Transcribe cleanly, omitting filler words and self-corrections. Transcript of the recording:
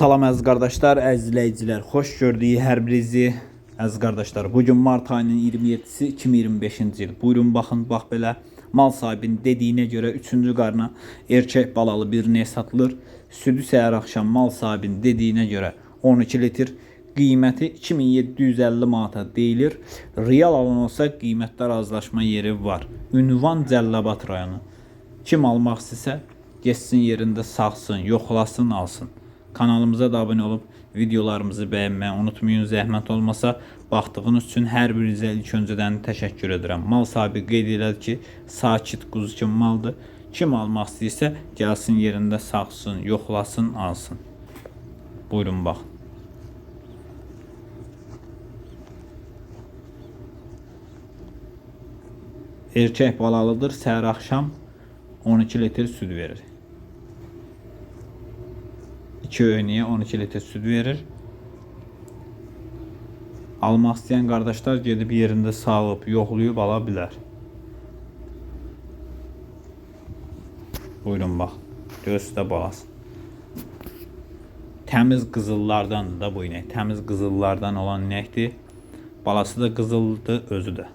Salam əziz qardaşlar, əziz izləyicilər. Xoş gördük hər birinizi. Əziz qardaşlar, bugün mart ayının 27-si 2025-ci il. Buyurun baxın, bax belə mal sahibinin dediyinə görə 3-cü qarına erkək balalı bir ney satılır. Südü səhər axşam mal sahibinin dediyinə görə 12 litr. Qiyməti 2750 manata deyilir. Real alan olsa qiymətdə razılaşma yeri var. Ünvan Cəlilabad rayonu. Kim almaq istəsə getsin yerində saxsın, yoxlasın, alsın. Kanalımıza da abunə olub videolarımızı bəyənməyi unutmayın. Zəhmət olmasa baxdığınız üçün hər birinizə ilk öncədən təşəkkür edirəm. Mal sahibi qeyd elədi ki, sakit quzu kimi maldır. Kim almaq istəyirsə gəlsin yerində saxsın, yoxlasın, alsın. Buyurun bax. Erkək balalıdır, səhər axşam 12 litr süd verir. 2 öynəyə 12 litr süd verir. Almaq istəyən qardaşlar gedib yerində sağıb, yoxlayıb ala bilər. Buyurun bax. Göstə balası. Təmiz qızıllardan da bu inek. Təmiz qızıllardan olan inəkdir. Balası da qızıldır, özü də.